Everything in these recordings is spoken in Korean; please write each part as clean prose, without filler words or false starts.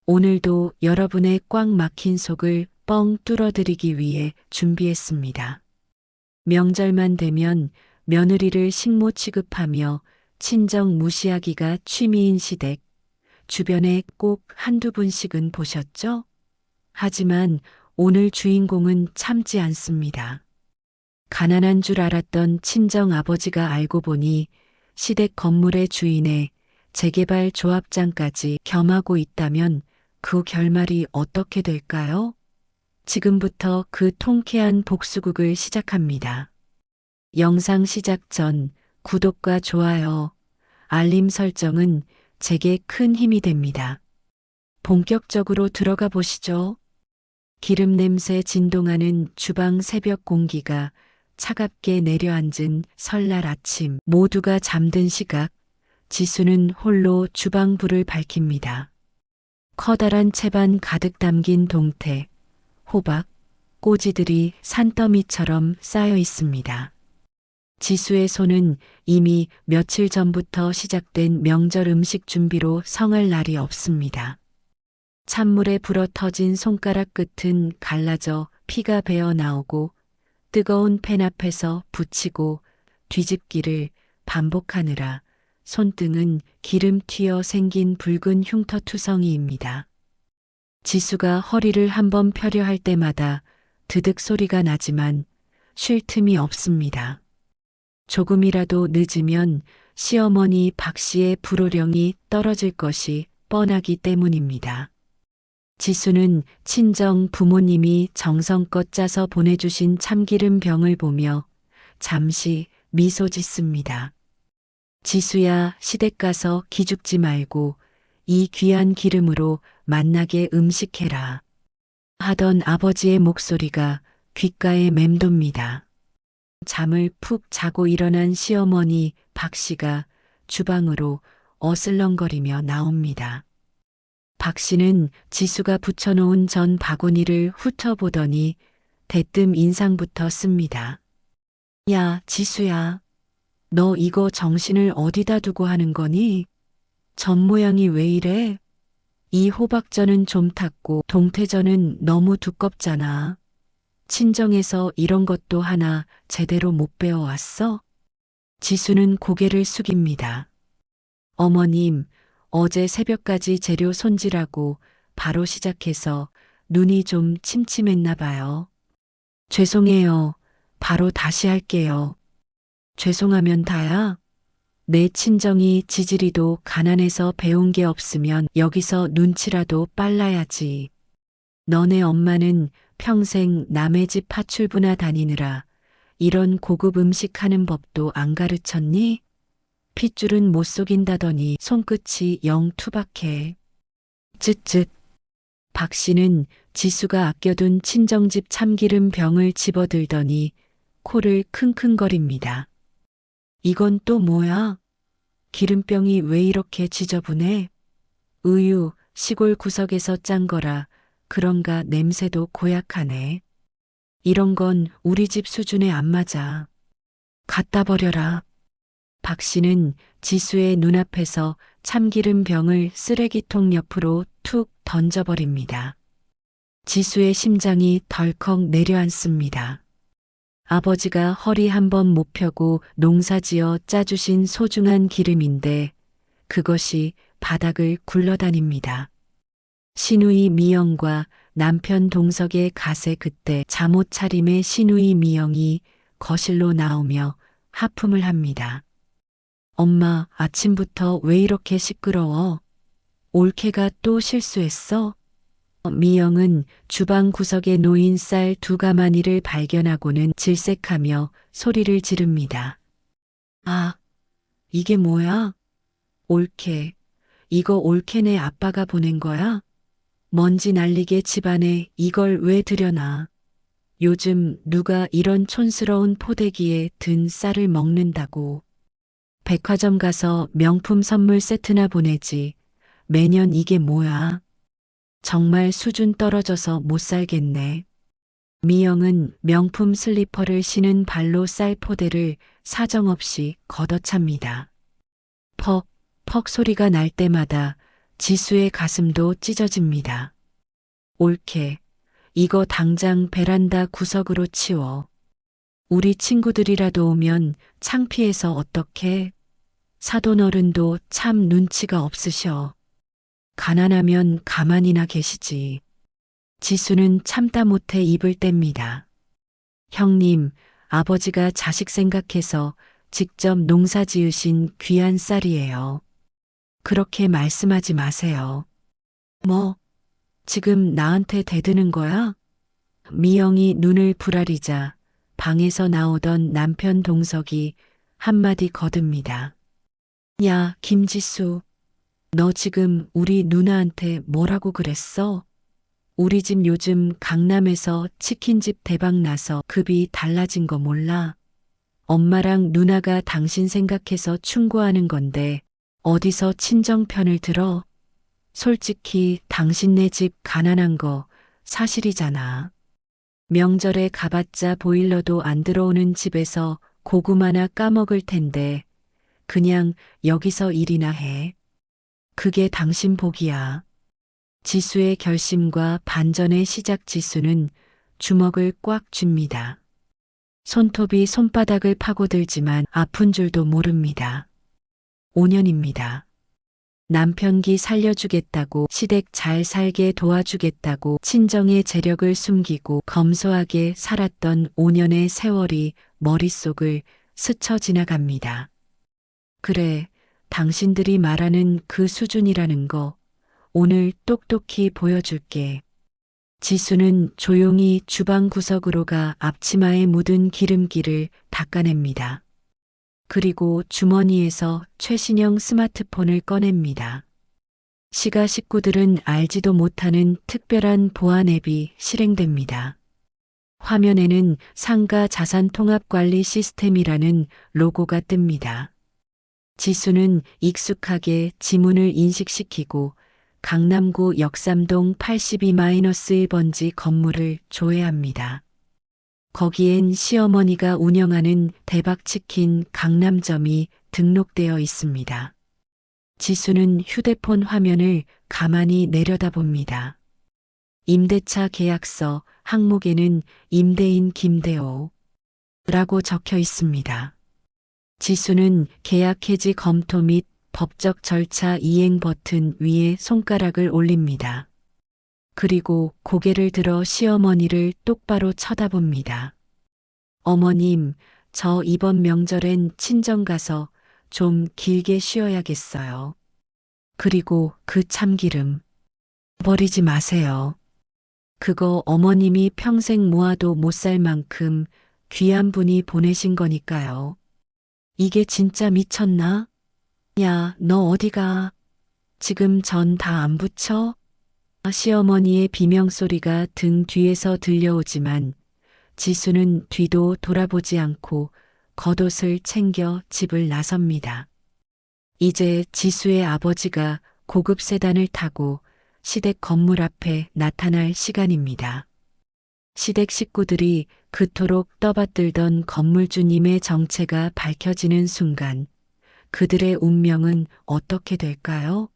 오늘도 여러분의 꽉 막힌 속을 뻥 뚫어드리기 위해 준비했습니다. 명절만 되면 며느리를 식모 취급하며 친정 무시하기가 취미인 시댁. 주변에 꼭 한두 분씩은 보셨죠? 하지만 오늘 주인공은 참지 않습니다. 가난한 줄 알았던 친정 아버지가 알고 보니 시댁 건물의 주인의 재개발 조합장까지 겸하고 있다면 그 결말이 어떻게 될까요? 지금부터 그 통쾌한 복수극을 시작합니다. 영상 시작 전 구독과 좋아요, 알림 설정은 제게 큰 힘이 됩니다. 본격적으로 들어가 보시죠. 기름 냄새 진동하는 주방 새벽 공기가 차갑게 내려앉은 설날 아침, 모두가 잠든 시각, 지수는 홀로 주방 불을 밝힙니다. 커다란 채반 가득 담긴 동태, 호박, 꼬지들이 산더미처럼 쌓여 있습니다. 지수의 손은 이미 며칠 전부터 시작된 명절 음식 준비로 성할 날이 없습니다. 찬물에 불어 터진 손가락 끝은 갈라져 피가 배어 나오고 뜨거운 팬 앞에서 붙이고 뒤집기를 반복하느라 손등은 기름 튀어 생긴 붉은 흉터투성이입니다. 지수가 허리를 한번 펴려 할 때마다 드득 소리가 나지만 쉴 틈이 없습니다. 조금이라도 늦으면 시어머니 박 씨의 불호령이 떨어질 것이 뻔하기 때문입니다. 지수는 친정 부모님이 정성껏 짜서 보내주신 참기름 병을 보며 잠시 미소 짓습니다. 지수야, 시댁 가서 기죽지 말고 이 귀한 기름으로 맛나게 음식해라. 하던 아버지의 목소리가 귓가에 맴돕니다. 잠을 푹 자고 일어난 시어머니 박 씨가 주방으로 어슬렁거리며 나옵니다. 박 씨는 지수가 붙여놓은 전 바구니를 훑어보더니 대뜸 인상부터 씁니다. 야, 지수야. 너 이거 정신을 어디다 두고 하는 거니? 전 모양이 왜 이래? 이 호박전은 좀 탔고 동태전은 너무 두껍잖아. 친정에서 이런 것도 하나 제대로 못 배워왔어? 지수는 고개를 숙입니다. 어머님, 어제 새벽까지 재료 손질하고 바로 시작해서 눈이 좀 침침했나 봐요. 죄송해요. 바로 다시 할게요. 죄송하면 다야? 내 친정이 지지리도 가난해서 배운 게 없으면 여기서 눈치라도 빨라야지. 너네 엄마는 평생 남의 집 파출부나 다니느라 이런 고급 음식 하는 법도 안 가르쳤니? 핏줄은 못 속인다더니 손끝이 영 투박해. 쯧쯧. 박 씨는 지수가 아껴둔 친정집 참기름 병을 집어들더니 코를 킁킁거립니다. 이건 또 뭐야? 기름병이 왜 이렇게 지저분해? 으유, 시골 구석에서 짠 거라 그런가 냄새도 고약하네. 이런 건 우리 집 수준에 안 맞아. 갖다 버려라. 박 씨는 지수의 눈앞에서 참기름 병을 쓰레기통 옆으로 툭 던져버립니다. 지수의 심장이 덜컥 내려앉습니다. 아버지가 허리 한번 못 펴고 농사지어 짜주신 소중한 기름인데 그것이 바닥을 굴러다닙니다. 시누이 미영과 남편 동석의 갓에 그때 잠옷 차림의 시누이 미영이 거실로 나오며 하품을 합니다. 엄마, 아침부터 왜 이렇게 시끄러워? 올케가 또 실수했어? 미영은 주방 구석에 놓인 쌀 두 가마니를 발견하고는 질색하며 소리를 지릅니다. 아, 이게 뭐야? 올케. 이거 올케네 아빠가 보낸 거야? 먼지 날리게 집안에 이걸 왜 들여놔? 요즘 누가 이런 촌스러운 포대기에 든 쌀을 먹는다고. 백화점 가서 명품 선물 세트나 보내지. 매년 이게 뭐야? 정말 수준 떨어져서 못 살겠네. 미영은 명품 슬리퍼를 신은 발로 쌀 포대를 사정없이 걷어찹니다. 퍽, 퍽 소리가 날 때마다 지수의 가슴도 찢어집니다. 옳게. 이거 당장 베란다 구석으로 치워. 우리 친구들이라도 오면 창피해서 어떡해. 사돈 어른도 참 눈치가 없으셔. 가난하면 가만히나 계시지. 지수는 참다 못해 입을 뗍니다. 형님, 아버지가 자식 생각해서 직접 농사 지으신 귀한 쌀이에요. 그렇게 말씀하지 마세요. 뭐, 지금 나한테 대드는 거야? 미영이 눈을 부라리자 방에서 나오던 남편 동석이 한마디 거듭니다. 야, 김지수, 너 지금 우리 누나한테 뭐라고 그랬어? 우리 집 요즘 강남에서 치킨집 대박 나서 급이 달라진 거 몰라? 엄마랑 누나가 당신 생각해서 충고하는 건데 어디서 친정 편을 들어? 솔직히 당신네 집 가난한 거 사실이잖아. 명절에 가봤자 보일러도 안 들어오는 집에서 고구마나 까먹을 텐데 그냥 여기서 일이나 해. 그게 당신 복이야. 지수의 결심과 반전의 시작. 지수는 주먹을 꽉 쥡니다. 손톱이 손바닥을 파고들지만 아픈 줄도 모릅니다. 5년입니다. 남편 기 살려주겠다고, 시댁 잘 살게 도와주겠다고 친정의 재력을 숨기고 검소하게 살았던 5년의 세월이 머릿속을 스쳐 지나갑니다. 그래, 당신들이 말하는 그 수준이라는 거 오늘 똑똑히 보여줄게. 지수는 조용히 주방 구석으로 가 앞치마에 묻은 기름기를 닦아냅니다. 그리고 주머니에서 최신형 스마트폰을 꺼냅니다. 시가 식구들은 알지도 못하는 특별한 보안 앱이 실행됩니다. 화면에는 상가 자산 통합 관리 시스템이라는 로고가 뜹니다. 지수는 익숙하게 지문을 인식시키고 강남구 역삼동 82-1번지 건물을 조회합니다. 거기엔 시어머니가 운영하는 대박치킨 강남점이 등록되어 있습니다. 지수는 휴대폰 화면을 가만히 내려다봅니다. 임대차 계약서 항목에는 임대인 김대호 라고 적혀 있습니다. 지수는 계약 해지 검토 및 법적 절차 이행 버튼 위에 손가락을 올립니다. 그리고 고개를 들어 시어머니를 똑바로 쳐다봅니다. 어머님, 저 이번 명절엔 친정 가서 좀 길게 쉬어야겠어요. 그리고 그 참기름 버리지 마세요. 그거 어머님이 평생 모아도 못 살 만큼 귀한 분이 보내신 거니까요. 이게 진짜 미쳤나? 야, 너 어디가? 지금 전 다 안 붙여? 시어머니의 비명소리가 등 뒤에서 들려오지만 지수는 뒤도 돌아보지 않고 겉옷을 챙겨 집을 나섭니다. 이제 지수의 아버지가 고급 세단을 타고 시댁 건물 앞에 나타날 시간입니다. 시댁 식구들이 그토록 떠받들던 건물주님의 정체가 밝혀지는 순간 그들의 운명은 어떻게 될까요?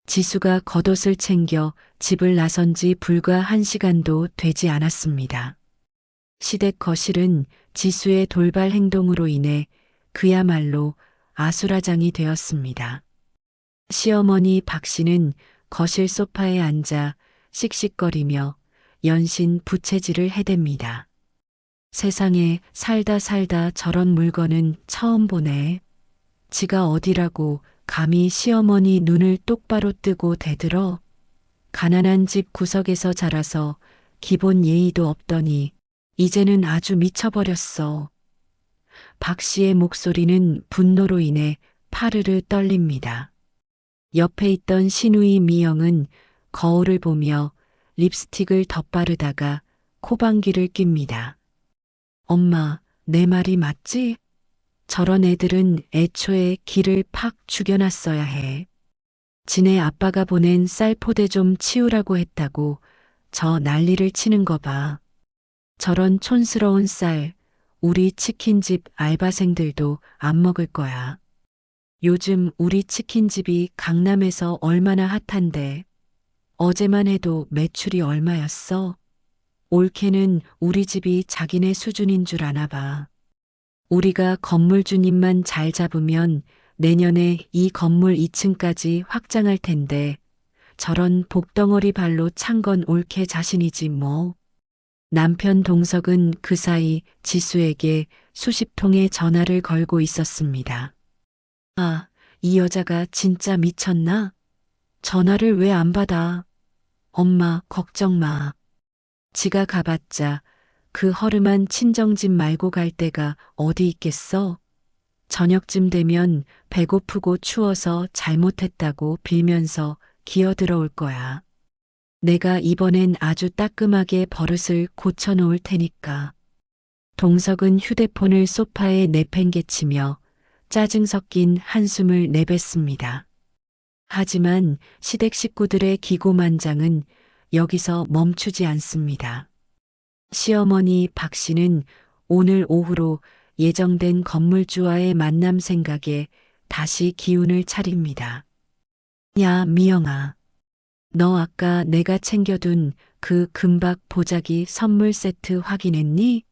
지수가 겉옷을 챙겨 집을 나선 지 불과 1시간도 되지 않았습니다. 시댁 거실은 지수의 돌발 행동으로 인해 그야말로 아수라장이 되었습니다. 시어머니 박 씨는 거실 소파에 앉아 씩씩거리며 연신 부채질을 해댑니다. 세상에 살다 살다 저런 물건은 처음 보네. 지가 어디라고 감히 시어머니 눈을 똑바로 뜨고 대들어. 가난한 집 구석에서 자라서 기본 예의도 없더니 이제는 아주 미쳐버렸어. 박 씨의 목소리는 분노로 인해 파르르 떨립니다. 옆에 있던 시누이 미영은 거울을 보며 립스틱을 덧바르다가 코방귀를 낍니다. 엄마, 내 말이 맞지? 저런 애들은 애초에 기를 팍 죽여놨어야 해. 지네 아빠가 보낸 쌀 포대 좀 치우라고 했다고 저 난리를 치는 거 봐. 저런 촌스러운 쌀 우리 치킨집 알바생들도 안 먹을 거야. 요즘 우리 치킨집이 강남에서 얼마나 핫한데 어제만 해도 매출이 얼마였어? 올케는 우리 집이 자기네 수준인 줄 아나 봐. 우리가 건물주님만 잘 잡으면 내년에 이 건물 2층까지 확장할 텐데 저런 복덩어리 발로 찬 건 올케 자신이지 뭐. 남편 동석은 그 사이 지수에게 수십 통의 전화를 걸고 있었습니다. 아, 이 여자가 진짜 미쳤나? 전화를 왜 안 받아? 엄마, 걱정 마. 지가 가봤자 그 허름한 친정집 말고 갈 데가 어디 있겠어? 저녁쯤 되면 배고프고 추워서 잘못했다고 빌면서 기어들어 올 거야. 내가 이번엔 아주 따끔하게 버릇을 고쳐놓을 테니까. 동석은 휴대폰을 소파에 내팽개치며 짜증 섞인 한숨을 내뱉습니다. 하지만 시댁 식구들의 기고만장은 여기서 멈추지 않습니다. 시어머니 박 씨는 오늘 오후로 예정된 건물주와의 만남 생각에 다시 기운을 차립니다. 야, 미영아. 너 아까 내가 챙겨둔 그 금박 보자기 선물 세트 확인했니?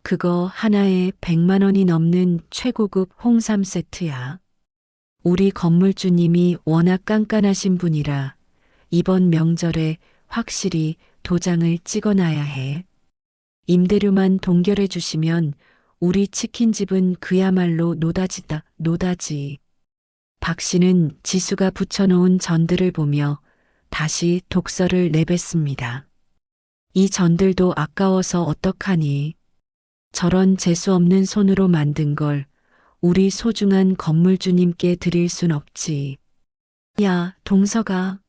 그거 하나에 100만 원이 넘는 최고급 홍삼 세트야. 우리 건물주님이 워낙 깐깐하신 분이라 이번 명절에 확실히 도장을 찍어놔야 해. 임대료만 동결해 주시면 우리 치킨집은 그야말로 노다지다, 노다지. 박 씨는 지수가 붙여놓은 전들을 보며 다시 독서를 내뱉습니다. 이 전들도 아까워서 어떡하니. 저런 재수 없는 손으로 만든 걸 우리 소중한 건물주님께 드릴 순 없지. 야, 동석아.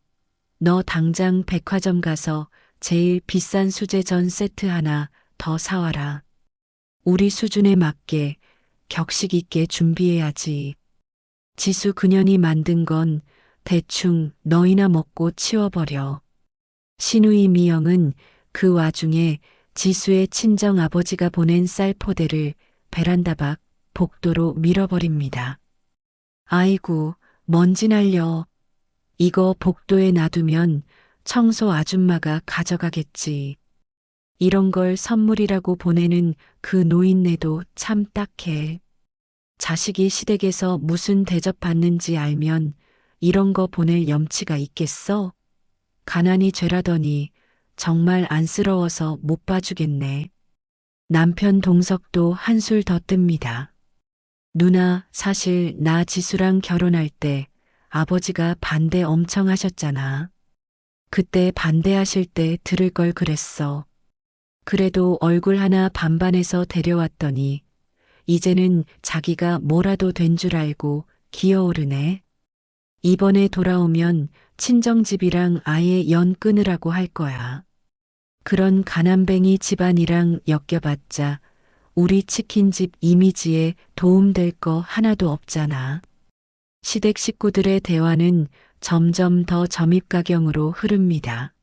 너 당장 백화점 가서 제일 비싼 수제전 세트 하나 더 사와라. 우리 수준에 맞게 격식 있게 준비해야지. 지수 그년이 만든 건 대충 너희나 먹고 치워버려. 시누이 미영은 그 와중에 지수의 친정 아버지가 보낸 쌀 포대를 베란다 밖 복도로 밀어버립니다. 아이고, 먼지 날려. 이거 복도에 놔두면 청소 아줌마가 가져가겠지. 이런 걸 선물이라고 보내는 그 노인네도 참 딱해. 자식이 시댁에서 무슨 대접받는지 알면 이런 거 보낼 염치가 있겠어? 가난이 죄라더니 정말 안쓰러워서 못 봐주겠네. 남편 동석도 한술 더 뜹니다. 누나, 사실 나 지수랑 결혼할 때 아버지가 반대 엄청 하셨잖아. 그때 반대하실 때 들을 걸 그랬어. 그래도 얼굴 하나 반반해서 데려왔더니 이제는 자기가 뭐라도 된 줄 알고 기어오르네. 이번에 돌아오면 친정집이랑 아예 연 끊으라고 할 거야. 그런 가난뱅이 집안이랑 엮여봤자 우리 치킨집 이미지에 도움될 거 하나도 없잖아. 시댁 식구들의 대화는 점점 더 점입가경으로 흐릅니다.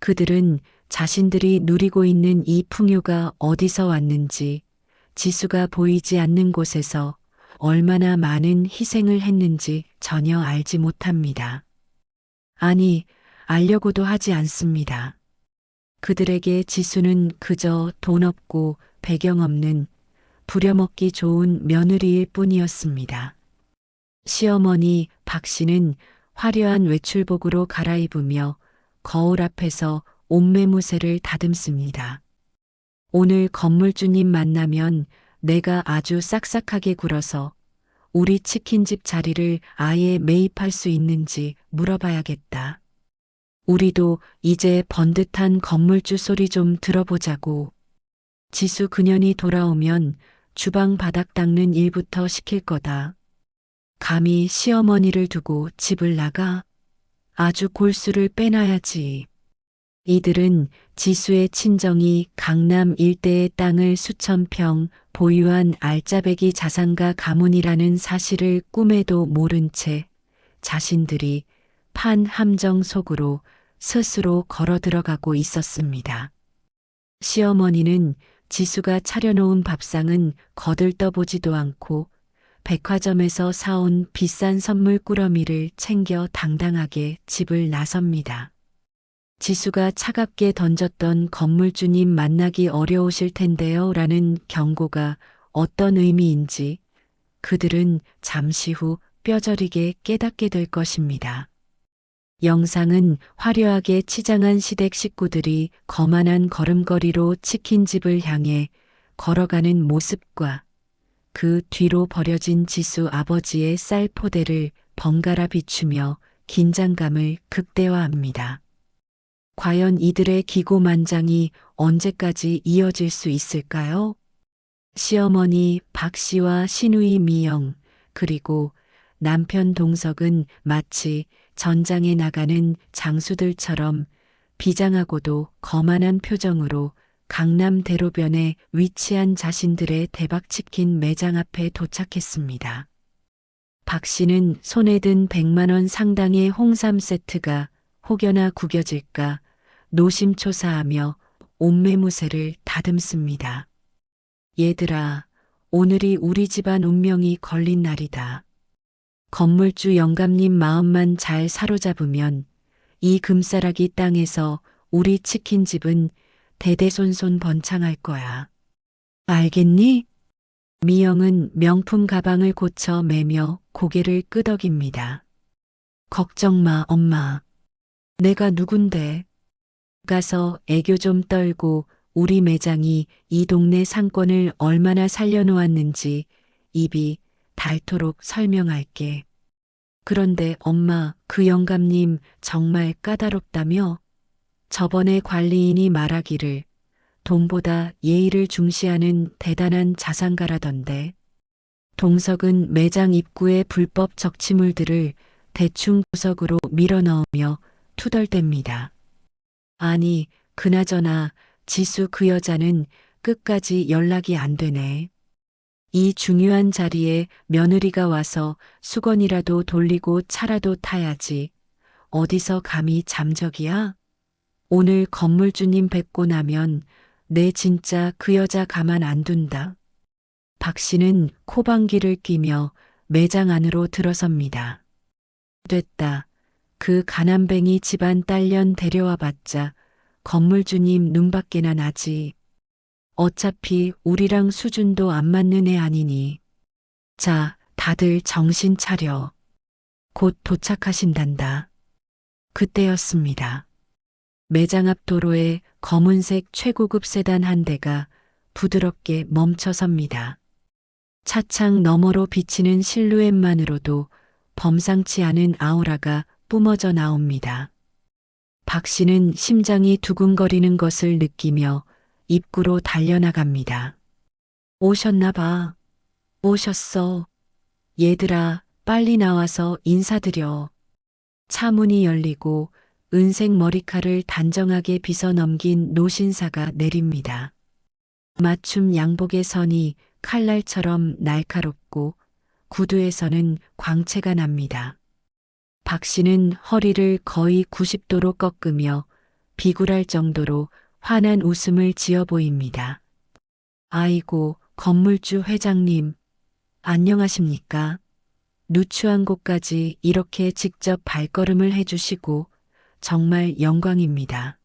그들은 자신들이 누리고 있는 이 풍요가 어디서 왔는지, 지수가 보이지 않는 곳에서 얼마나 많은 희생을 했는지 전혀 알지 못합니다. 아니, 알려고도 하지 않습니다. 그들에게 지수는 그저 돈 없고 배경 없는 부려먹기 좋은 며느리일 뿐이었습니다. 시어머니 박 씨는 화려한 외출복으로 갈아입으며 거울 앞에서 옷매무새를 다듬습니다. 오늘 건물주님 만나면 내가 아주 싹싹하게 굴어서 우리 치킨집 자리를 아예 매입할 수 있는지 물어봐야겠다. 우리도 이제 번듯한 건물주 소리 좀 들어보자고. 지수 그년이 돌아오면 주방 바닥 닦는 일부터 시킬 거다. 감히 시어머니를 두고 집을 나가? 아주 골수를 빼놔야지. 이들은 지수의 친정이 강남 일대의 땅을 수천 평 보유한 알짜배기 자산가 가문이라는 사실을 꿈에도 모른 채 자신들이 판 함정 속으로 스스로 걸어 들어가고 있었습니다. 시어머니는 지수가 차려놓은 밥상은 거들떠보지도 않고 백화점에서 사온 비싼 선물 꾸러미를 챙겨 당당하게 집을 나섭니다. 지수가 차갑게 던졌던 건물주님 만나기 어려우실 텐데요 라는 경고가 어떤 의미인지 그들은 잠시 후 뼈저리게 깨닫게 될 것입니다. 영상은 화려하게 치장한 시댁 식구들이 거만한 걸음걸이로 치킨집을 향해 걸어가는 모습과 그 뒤로 버려진 지수 아버지의 쌀 포대를 번갈아 비추며 긴장감을 극대화합니다. 과연 이들의 기고만장이 언제까지 이어질 수 있을까요? 시어머니 박 씨와 시누이 미영, 그리고 남편 동석은 마치 전장에 나가는 장수들처럼 비장하고도 거만한 표정으로 강남 대로변에 위치한 자신들의 대박치킨 매장 앞에 도착했습니다. 박 씨는 손에 든 100만 원 상당의 홍삼 세트가 혹여나 구겨질까 노심초사하며 옷매무새를 다듬습니다. 얘들아, 오늘이 우리 집안 운명이 걸린 날이다. 건물주 영감님 마음만 잘 사로잡으면 이 금싸라기 땅에서 우리 치킨집은 대대손손 번창할 거야. 알겠니? 미영은 명품 가방을 고쳐 매며 고개를 끄덕입니다. 걱정 마, 엄마. 내가 누군데? 가서 애교 좀 떨고 우리 매장이 이 동네 상권을 얼마나 살려놓았는지 입이 닳도록 설명할게. 그런데 엄마, 그 영감님 정말 까다롭다며? 저번에 관리인이 말하기를 돈보다 예의를 중시하는 대단한 자상가라던데. 동석은 매장 입구의 불법 적치물들을 대충 구석으로 밀어넣으며 투덜댑니다. 아니, 그나저나 지수 그 여자는 끝까지 연락이 안 되네. 이 중요한 자리에 며느리가 와서 수건이라도 돌리고 차라도 타야지. 어디서 감히 잠적이야? 오늘 건물주님 뵙고 나면 내 진짜 그 여자 가만 안 둔다. 박 씨는 코방귀를 뀌며 매장 안으로 들어섭니다. 됐다. 그 가난뱅이 집안 딸년 데려와 봤자 건물주님 눈밖에나 나지. 어차피 우리랑 수준도 안 맞는 애 아니니. 자, 다들 정신 차려. 곧 도착하신단다. 그때였습니다. 매장 앞 도로에 검은색 최고급 세단 한 대가 부드럽게 멈춰섭니다. 차창 너머로 비치는 실루엣만으로도 범상치 않은 아우라가 뿜어져 나옵니다. 박 씨는 심장이 두근거리는 것을 느끼며 입구로 달려나갑니다. 오셨나 봐. 오셨어. 얘들아, 빨리 나와서 인사드려. 차 문이 열리고 은색 머리칼을 단정하게 빗어 넘긴 노신사가 내립니다. 맞춤 양복의 선이 칼날처럼 날카롭고 구두에서는 광채가 납니다. 박 씨는 허리를 거의 90도로 꺾으며 비굴할 정도로 환한 웃음을 지어 보입니다. 아이고, 건물주 회장님, 안녕하십니까? 누추한 곳까지 이렇게 직접 발걸음을 해주시고 정말 영광입니다.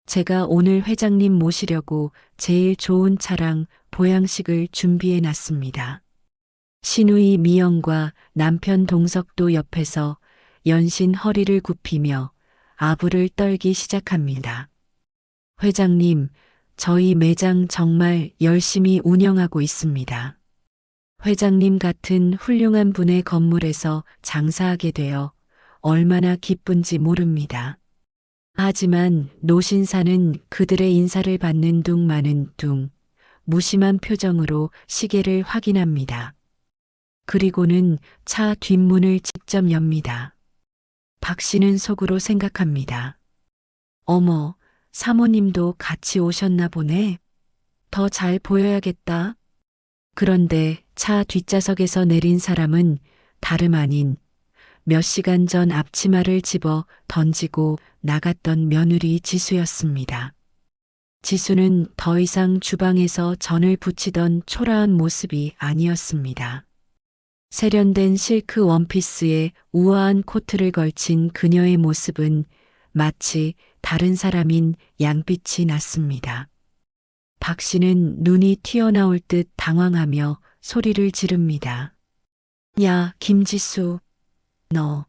제가 오늘 회장님 모시려고 제일 좋은 차랑 보양식을 준비해 놨습니다. 시누이 미영과 남편 동석도 옆에서 연신 허리를 굽히며 아부를 떨기 시작합니다. 회장님, 저희 매장 정말 열심히 운영하고 있습니다. 회장님 같은 훌륭한 분의 건물에서 장사하게 되어 얼마나 기쁜지 모릅니다. 하지만 노신사는 그들의 인사를 받는 둥 마는 둥 무심한 표정으로 시계를 확인합니다. 그리고는 차 뒷문을 직접 엽니다. 박 씨는 속으로 생각합니다. 어머, 사모님도 같이 오셨나 보네. 더 잘 보여야겠다. 그런데 차 뒷좌석에서 내린 사람은 다름 아닌 몇 시간 전 앞치마를 집어 던지고 나갔던 며느리 지수였습니다. 지수는 더 이상 주방에서 전을 부치던 초라한 모습이 아니었습니다. 세련된 실크 원피스에 우아한 코트를 걸친 그녀의 모습은 마치 다른 사람인 양빛이 났습니다. 박 씨는 눈이 튀어나올 듯 당황하며 소리를 지릅니다. 야, 김지수. 너.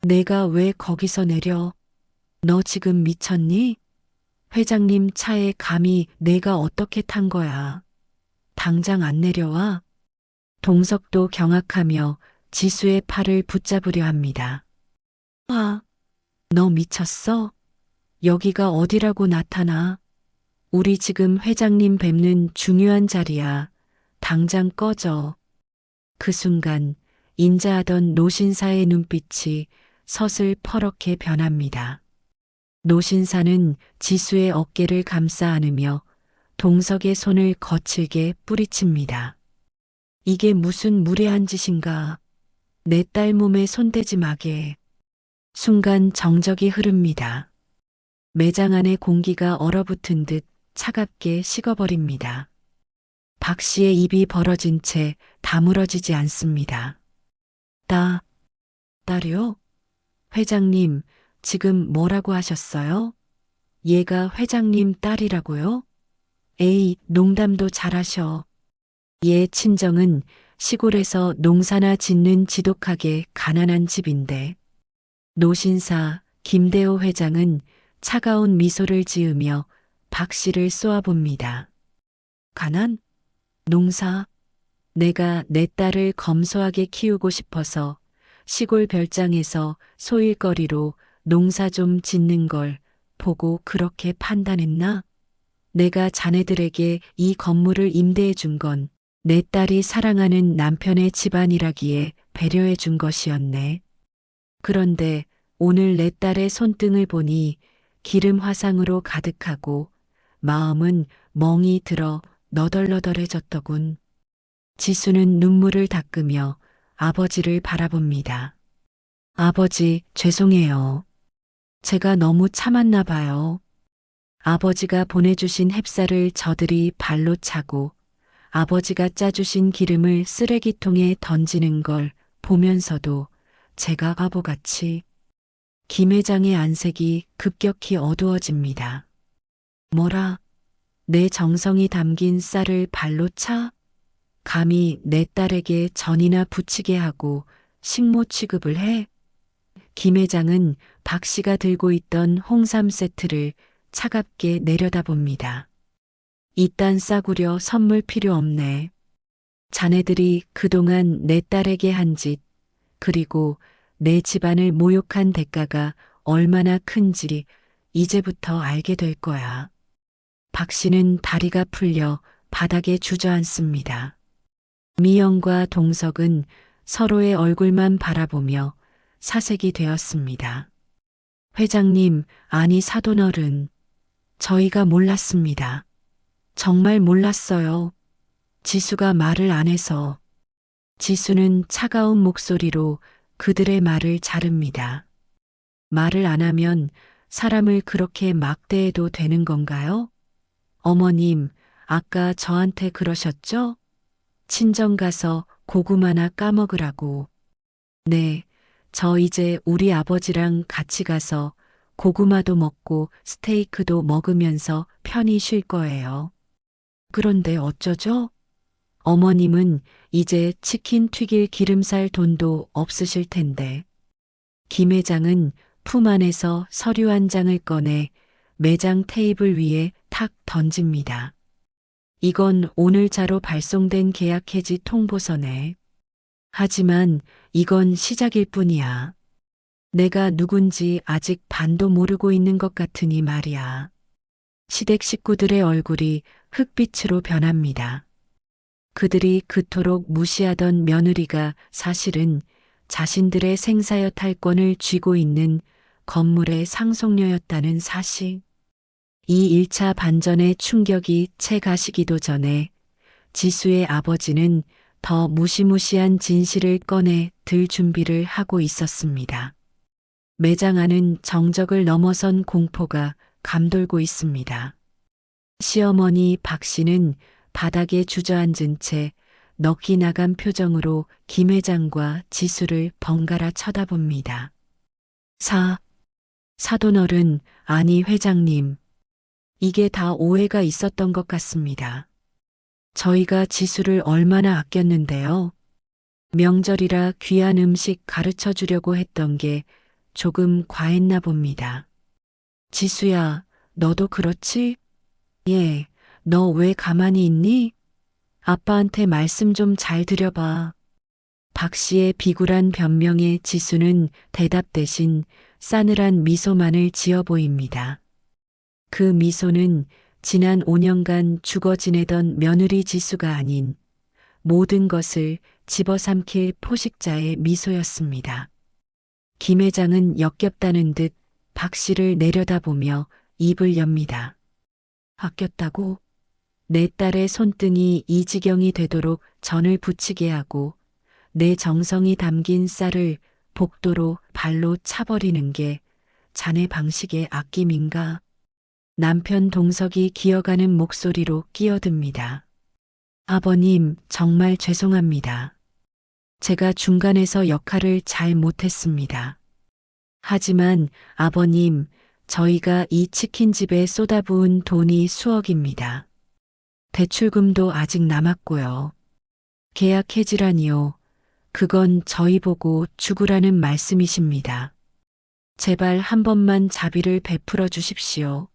내가 왜 거기서 내려? 너 지금 미쳤니? 회장님 차에 감히 내가 어떻게 탄 거야? 당장 안 내려와? 동석도 경악하며 지수의 팔을 붙잡으려 합니다. 아, 너 미쳤어? 여기가 어디라고 나타나? 우리 지금 회장님 뵙는 중요한 자리야. 당장 꺼져. 그 순간 인자하던 노신사의 눈빛이 서슬 퍼렇게 변합니다. 노신사는 지수의 어깨를 감싸 안으며 동석의 손을 거칠게 뿌리칩니다. 이게 무슨 무례한 짓인가? 내 딸 몸에 손대지 마게. 순간 정적이 흐릅니다. 매장 안의 공기가 얼어붙은 듯 차갑게 식어버립니다. 박 씨의 입이 벌어진 채 다물어지지 않습니다. 딸이요? 회장님, 지금 뭐라고 하셨어요? 얘가 회장님 딸이라고요? 에이, 농담도 잘하셔. 얘 친정은 시골에서 농사나 짓는 지독하게 가난한 집인데. 노신사 김대호 회장은 차가운 미소를 지으며 박 씨를 쏘아봅니다. 가난? 농사? 내가 내 딸을 검소하게 키우고 싶어서 시골 별장에서 소일거리로 농사 좀 짓는 걸 보고 그렇게 판단했나? 내가 자네들에게 이 건물을 임대해 준 건 내 딸이 사랑하는 남편의 집안이라기에 배려해 준 것이었네. 그런데 오늘 내 딸의 손등을 보니 기름 화상으로 가득하고 마음은 멍이 들어 너덜너덜해졌더군. 지수는 눈물을 닦으며 아버지를 바라봅니다. 아버지, 죄송해요. 제가 너무 참았나 봐요. 아버지가 보내주신 햅쌀을 저들이 발로 차고 아버지가 짜주신 기름을 쓰레기통에 던지는 걸 보면서도 제가 바보같이. 김 회장의 안색이 급격히 어두워집니다. 뭐라? 내 정성이 담긴 쌀을 발로 차? 감히 내 딸에게 전이나 부치게 하고 식모 취급을 해? 김 회장은 박 씨가 들고 있던 홍삼 세트를 차갑게 내려다봅니다. 이딴 싸구려 선물 필요 없네. 자네들이 그동안 내 딸에게 한 짓, 그리고 내 집안을 모욕한 대가가 얼마나 큰지 이제부터 알게 될 거야. 박 씨는 다리가 풀려 바닥에 주저앉습니다. 미영과 동석은 서로의 얼굴만 바라보며 사색이 되었습니다. 회장님, 아니 사돈어른, 저희가 몰랐습니다. 정말 몰랐어요. 지수가 말을 안 해서. 지수는 차가운 목소리로 그들의 말을 자릅니다. 말을 안 하면 사람을 그렇게 막대해도 되는 건가요? 어머님, 아까 저한테 그러셨죠? 친정 가서 고구마나 까먹으라고. 네, 저 이제 우리 아버지랑 같이 가서 고구마도 먹고 스테이크도 먹으면서 편히 쉴 거예요. 그런데 어쩌죠? 어머님은 이제 치킨 튀길 기름살 돈도 없으실 텐데. 김 회장은 품 안에서 서류 한 장을 꺼내 매장 테이블 위에 탁 던집니다. 이건 오늘자로 발송된 계약 해지 통보서네. 하지만 이건 시작일 뿐이야. 내가 누군지 아직 반도 모르고 있는 것 같으니 말이야. 시댁 식구들의 얼굴이 흑빛으로 변합니다. 그들이 그토록 무시하던 며느리가 사실은 자신들의 생사여 탈권을 쥐고 있는 건물의 상속녀였다는 사실. 이 1차 반전의 충격이 채 가시기도 전에 지수의 아버지는 더 무시무시한 진실을 꺼내 들 준비를 하고 있었습니다. 매장 안은 정적을 넘어선 공포가 감돌고 있습니다. 시어머니 박 씨는 바닥에 주저앉은 채 넋이 나간 표정으로 김 회장과 지수를 번갈아 쳐다봅니다. 사돈어른, 아니 회장님. 이게 다 오해가 있었던 것 같습니다. 저희가 지수를 얼마나 아꼈는데요. 명절이라 귀한 음식 가르쳐 주려고 했던 게 조금 과했나 봅니다. 지수야, 너도 그렇지? 예, 너 왜 가만히 있니? 아빠한테 말씀 좀 잘 드려봐. 박 씨의 비굴한 변명에 지수는 대답 대신 싸늘한 미소만을 지어 보입니다. 그 미소는 지난 5년간 죽어 지내던 며느리 지수가 아닌 모든 것을 집어삼킬 포식자의 미소였습니다. 김 회장은 역겹다는 듯 박 씨를 내려다보며 입을 엽니다. 아꼈다고? 내 딸의 손등이 이 지경이 되도록 전을 붙이게 하고 내 정성이 담긴 쌀을 복도로 발로 차버리는 게 자네 방식의 아낌인가? 남편 동석이 기어가는 목소리로 끼어듭니다. 아버님, 정말 죄송합니다. 제가 중간에서 역할을 잘 못했습니다. 하지만 아버님, 저희가 이 치킨집에 쏟아부은 돈이 수억입니다. 대출금도 아직 남았고요. 계약 해지라니요. 그건 저희 보고 죽으라는 말씀이십니다. 제발 한 번만 자비를 베풀어 주십시오.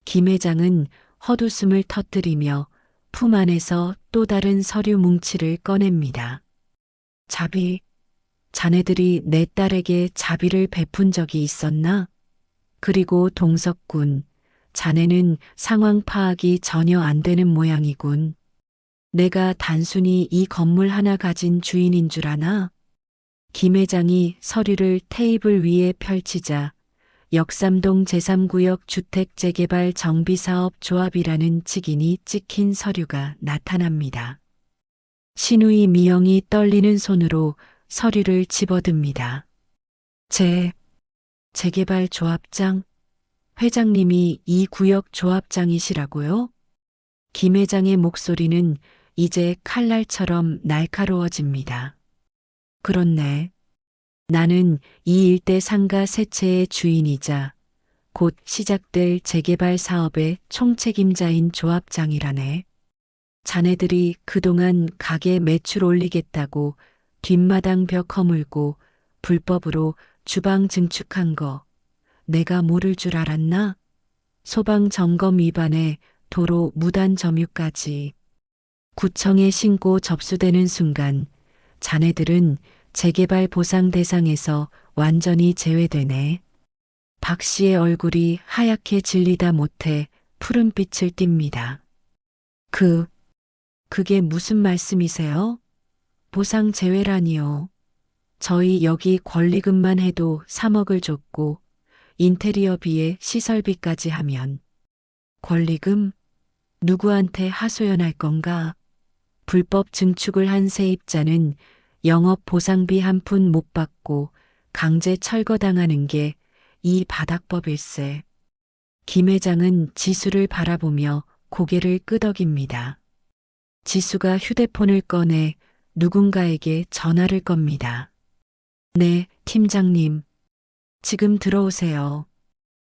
김 회장은 헛웃음을 터뜨리며 품 안에서 또 다른 서류 뭉치를 꺼냅니다. 자비, 자네들이 내 딸에게 자비를 베푼 적이 있었나? 그리고 동석군, 자네는 상황 파악이 전혀 안 되는 모양이군. 내가 단순히 이 건물 하나 가진 주인인 줄 아나? 김 회장이 서류를 테이블 위에 펼치자 역삼동 제3구역 주택재개발 정비사업 조합이라는 직인이 찍힌 서류가 나타납니다. 신우이 미영이 떨리는 손으로 서류를 집어듭니다. 재개발 조합장? 회장님이 이 구역 조합장이시라고요? 김 회장의 목소리는 이제 칼날처럼 날카로워집니다. 그렇네. 나는 이 일대 상가 세 채의 주인이자 곧 시작될 재개발 사업의 총책임자인 조합장이라네. 자네들이 그동안 가게 매출 올리겠다고 뒷마당 벽 허물고 불법으로 주방 증축한 거 내가 모를 줄 알았나? 소방 점검 위반에 도로 무단 점유까지. 구청에 신고 접수되는 순간 자네들은 재개발 보상 대상에서 완전히 제외되네. 박 씨의 얼굴이 하얗게 질리다 못해 푸른빛을 띱니다. 그게 무슨 말씀이세요? 보상 제외라니요. 저희 여기 권리금만 해도 3억을 줬고 인테리어비에 시설비까지 하면 권리금? 누구한테 하소연할 건가? 불법 증축을 한 세입자는 영업 보상비 한 푼 못 받고 강제 철거당하는 게 이 바닥법일세. 김 회장은 지수를 바라보며 고개를 끄덕입니다. 지수가 휴대폰을 꺼내 누군가에게 전화를 겁니다. 네, 팀장님. 지금 들어오세요.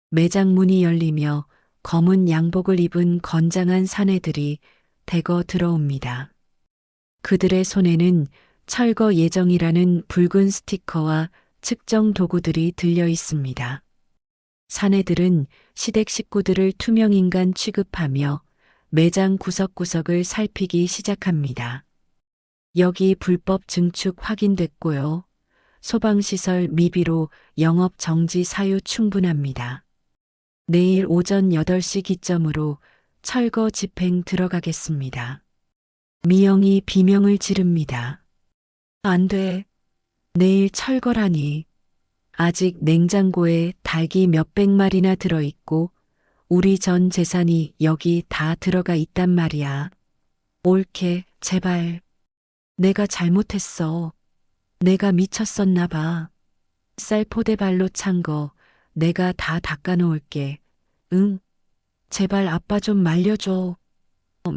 매장 문이 열리며 검은 양복을 입은 건장한 사내들이 대거 들어옵니다. 그들의 손에는 철거 예정이라는 붉은 스티커와 측정 도구들이 들려 있습니다. 사내들은 시댁 식구들을 투명인간 취급하며 매장 구석구석을 살피기 시작합니다. 여기 불법 증축 확인됐고요. 소방시설 미비로 영업 정지 사유 충분합니다. 내일 오전 8시 기점으로 철거 집행 들어가겠습니다. 미영이 비명을 지릅니다. 안 돼. 내일 철거라니. 아직 냉장고에 닭이 몇백 마리나 들어있고 우리 전 재산이 여기 다 들어가 있단 말이야. 옳게, 제발. 내가 잘못했어. 내가 미쳤었나 봐. 쌀 포대발로 찬 거 내가 다 닦아놓을게. 응? 제발 아빠 좀 말려줘.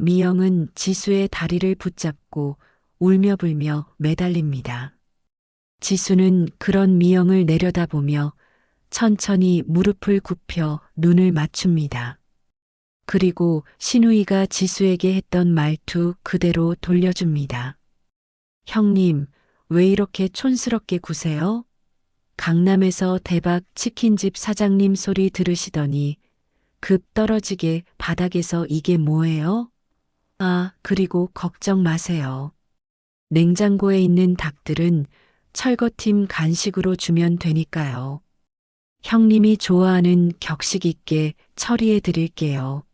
미영은 지수의 다리를 붙잡고 울며불며 매달립니다. 지수는 그런 미영을 내려다보며 천천히 무릎을 굽혀 눈을 맞춥니다. 그리고 신우이가 지수에게 했던 말투 그대로 돌려줍니다. 형님, 왜 이렇게 촌스럽게 구세요? 강남에서 대박 치킨집 사장님 소리 들으시더니 급 떨어지게 바닥에서 이게 뭐예요? 아, 그리고 걱정 마세요. 냉장고에 있는 닭들은 철거팀 간식으로 주면 되니까요. 형님이 좋아하는 격식 있게 처리해 드릴게요.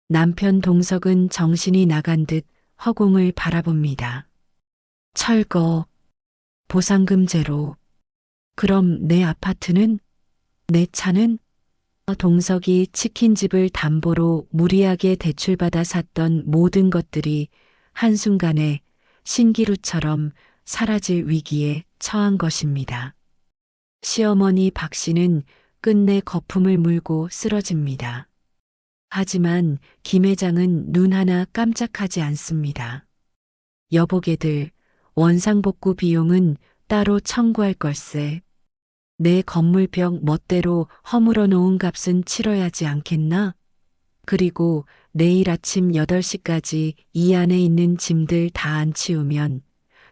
남편 동석은 정신이 나간 듯 허공을 바라봅니다. 철거, 보상금 제로. 그럼 내 아파트는? 내 차는? 동석이 치킨집을 담보로 무리하게 대출받아 샀던 모든 것들이 한순간에 신기루처럼 사라질 위기에 처한 것입니다. 시어머니 박 씨는 끝내 거품을 물고 쓰러집니다. 하지만 김 회장은 눈 하나 깜짝하지 않습니다. 여보게들, 원상복구 비용은 따로 청구할 걸세. 내 건물병 멋대로 허물어 놓은 값은 치러야지 않겠나? 그리고 내일 아침 8시까지 이 안에 있는 짐들 다 안 치우면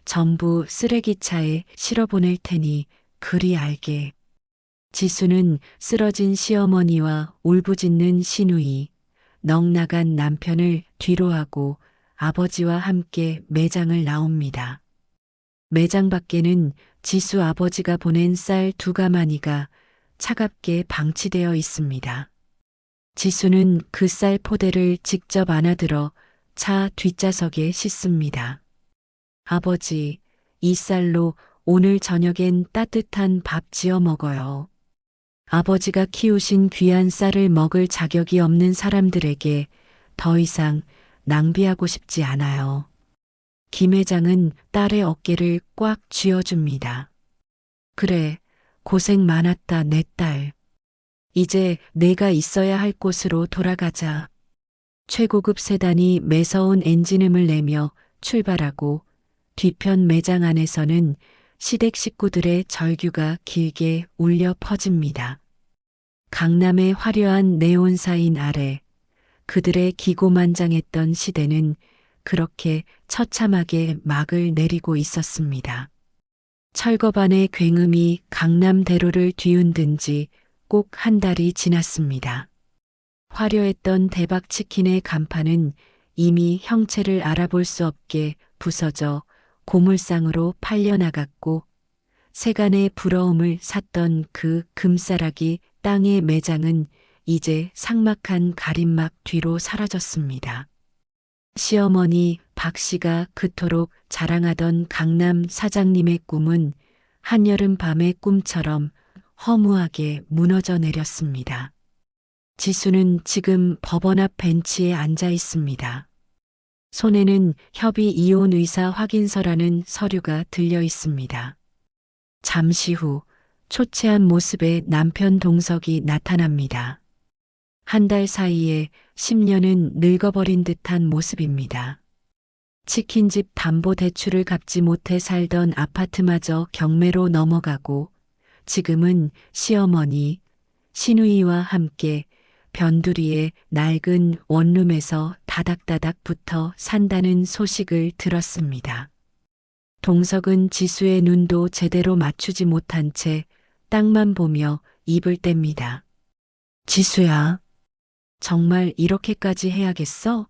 전부 쓰레기차에 실어보낼 테니 그리 알게. 지수는 쓰러진 시어머니와 울부짖는 시누이, 넋나간 남편을 뒤로하고 아버지와 함께 매장을 나옵니다. 매장 밖에는 지수 아버지가 보낸 쌀 2가마니가 차갑게 방치되어 있습니다. 지수는 그 쌀 포대를 직접 안아들어 차 뒷좌석에 싣습니다. 아버지, 이 쌀로 오늘 저녁엔 따뜻한 밥 지어 먹어요. 아버지가 키우신 귀한 쌀을 먹을 자격이 없는 사람들에게 더 이상 낭비하고 싶지 않아요. 김 회장은 딸의 어깨를 꽉 쥐어줍니다. 그래, 고생 많았다, 내 딸. 이제 내가 있어야 할 곳으로 돌아가자. 최고급 세단이 매서운 엔진음을 내며 출발하고 뒤편 매장 안에서는 시댁 식구들의 절규가 길게 울려 퍼집니다. 강남의 화려한 네온사인 아래 그들의 기고만장했던 시대는 그렇게 처참하게 막을 내리고 있었습니다. 철거반의 굉음이 강남대로를 뒤흔든 지 꼭 한 달이 지났습니다. 화려했던 대박치킨의 간판은 이미 형체를 알아볼 수 없게 부서져 고물상으로 팔려나갔고 세간의 부러움을 샀던 그 금싸라기 땅의 매장은 이제 삭막한 가림막 뒤로 사라졌습니다. 시어머니 박 씨가 그토록 자랑하던 강남 사장님의 꿈은 한여름 밤의 꿈처럼 허무하게 무너져 내렸습니다. 지수는 지금 법원 앞 벤치에 앉아 있습니다. 손에는 협의 이혼 의사 확인서라는 서류가 들려 있습니다. 잠시 후 초췌한 모습의 남편 동석이 나타납니다. 한 달 사이에 10년은 늙어버린 듯한 모습입니다. 치킨집 담보대출을 갚지 못해 살던 아파트마저 경매로 넘어가고 지금은 시어머니, 시누이와 함께 변두리의 낡은 원룸에서 다닥다닥 붙어 산다는 소식을 들었습니다. 동석은 지수의 눈도 제대로 맞추지 못한 채 땅만 보며 입을 뗍니다. 지수야, 정말 이렇게까지 해야겠어?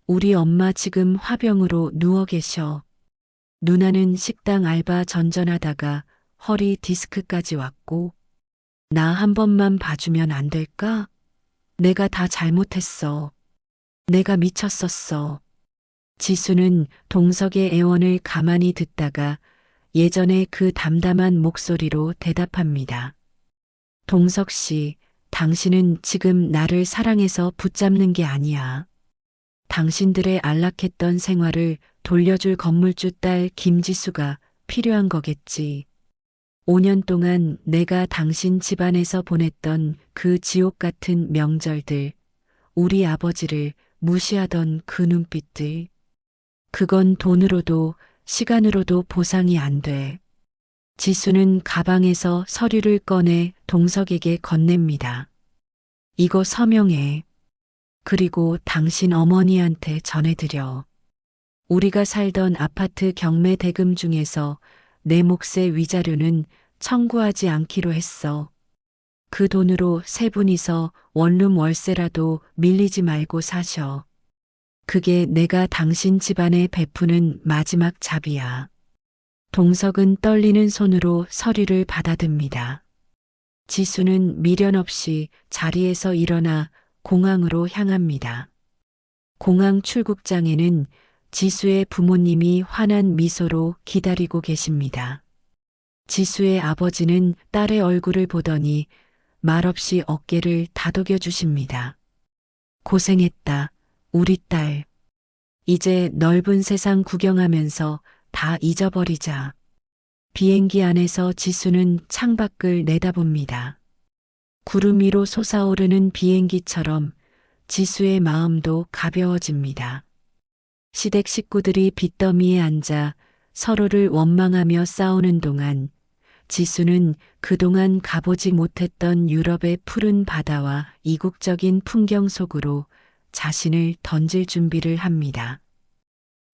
우리 엄마 지금 화병으로 누워 계셔. 누나는 식당 알바 전전하다가 허리 디스크까지 왔고, 나 한 번만 봐주면 안 될까? 내가 다 잘못했어. 내가 미쳤었어. 지수는 동석의 애원을 가만히 듣다가 예전의 그 담담한 목소리로 대답합니다. 동석 씨, 당신은 지금 나를 사랑해서 붙잡는 게 아니야. 당신들의 안락했던 생활을 돌려줄 건물주 딸 김지수가 필요한 거겠지. 5년 동안 내가 당신 집안에서 보냈던 그 지옥 같은 명절들, 우리 아버지를 무시하던 그 눈빛들, 그건 돈으로도 시간으로도 보상이 안 돼. 지수는 가방에서 서류를 꺼내 동석에게 건넵니다. 이거 서명해. 그리고 당신 어머니한테 전해드려. 우리가 살던 아파트 경매 대금 중에서 내 몫의 위자료는 청구하지 않기로 했어. 그 돈으로 세 분이서 원룸 월세라도 밀리지 말고 사셔. 그게 내가 당신 집안에 베푸는 마지막 잡이야. 동석은 떨리는 손으로 서류를 받아듭니다. 지수는 미련 없이 자리에서 일어나 공항으로 향합니다. 공항 출국장에는 지수의 부모님이 환한 미소로 기다리고 계십니다. 지수의 아버지는 딸의 얼굴을 보더니 말없이 어깨를 다독여 주십니다. 고생했다, 우리 딸. 이제 넓은 세상 구경하면서 다 잊어버리자. 비행기 안에서 지수는 창밖을 내다봅니다. 구름 위로 솟아오르는 비행기처럼 지수의 마음도 가벼워집니다. 시댁 식구들이 빚더미에 앉아 서로를 원망하며 싸우는 동안 지수는 그동안 가보지 못했던 유럽의 푸른 바다와 이국적인 풍경 속으로 자신을 던질 준비를 합니다.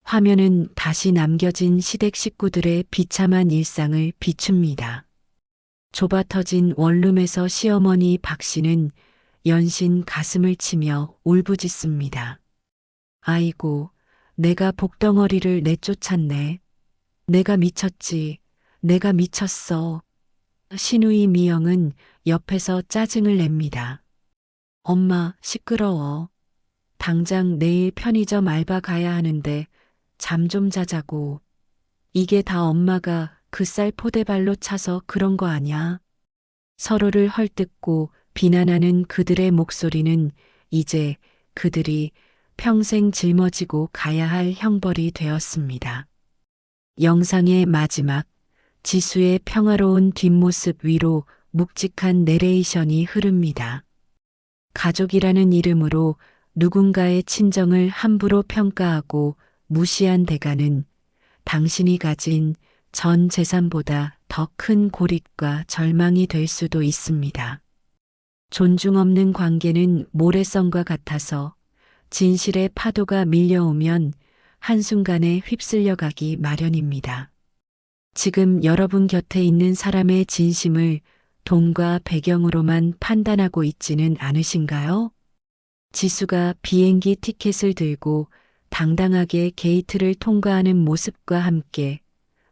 화면은 다시 남겨진 시댁 식구들의 비참한 일상을 비춥니다. 좁아터진 원룸에서 시어머니 박 씨는 연신 가슴을 치며 울부짖습니다. 아이고, 내가 복덩어리를 내쫓았네. 내가 미쳤지. 내가 미쳤어. 시누이 미영은 옆에서 짜증을 냅니다. 엄마, 시끄러워. 당장 내일 편의점 알바 가야 하는데 잠 좀 자자고. 이게 다 엄마가 그 쌀 포대발로 차서 그런 거 아냐? 서로를 헐뜯고 비난하는 그들의 목소리는 이제 그들이 평생 짊어지고 가야 할 형벌이 되었습니다. 영상의 마지막, 지수의 평화로운 뒷모습 위로 묵직한 내레이션이 흐릅니다. 가족이라는 이름으로 누군가의 친정을 함부로 평가하고 무시한 대가는 당신이 가진 전 재산보다 더 큰 고립과 절망이 될 수도 있습니다. 존중 없는 관계는 모래성과 같아서 진실의 파도가 밀려오면 한순간에 휩쓸려 가기 마련입니다. 지금 여러분 곁에 있는 사람의 진심을 돈과 배경으로만 판단하고 있지는 않으신가요? 지수가 비행기 티켓을 들고 당당하게 게이트를 통과하는 모습과 함께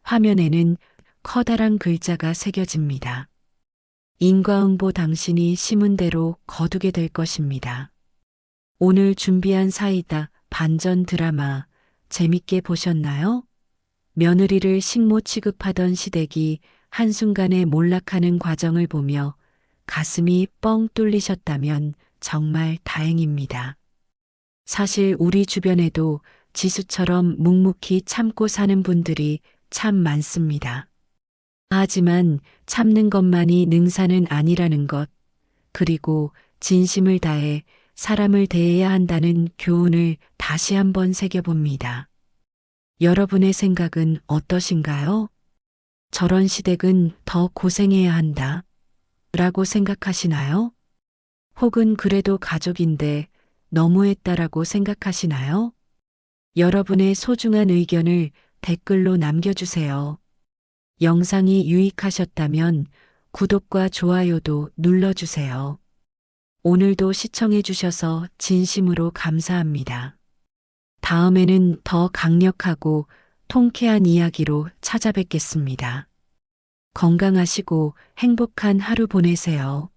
화면에는 커다란 글자가 새겨집니다. 인과응보 당신이 심은 대로 거두게 될 것입니다. 오늘 준비한 사이다 반전 드라마 재밌게 보셨나요? 며느리를 식모 취급하던 시댁이 한순간에 몰락하는 과정을 보며 가슴이 뻥 뚫리셨다면 정말 다행입니다. 사실 우리 주변에도 지수처럼 묵묵히 참고 사는 분들이 참 많습니다. 하지만 참는 것만이 능사는 아니라는 것, 그리고 진심을 다해 사람을 대해야 한다는 교훈을 다시 한번 새겨봅니다. 여러분의 생각은 어떠신가요? 저런 시댁은 더 고생해야 한다. 라고 생각하시나요? 혹은 그래도 가족인데 너무했다라고 생각하시나요? 여러분의 소중한 의견을 댓글로 남겨주세요. 영상이 유익하셨다면 구독과 좋아요도 눌러주세요. 오늘도 시청해주셔서 진심으로 감사합니다. 다음에는 더 강력하고 통쾌한 이야기로 찾아뵙겠습니다. 건강하시고 행복한 하루 보내세요.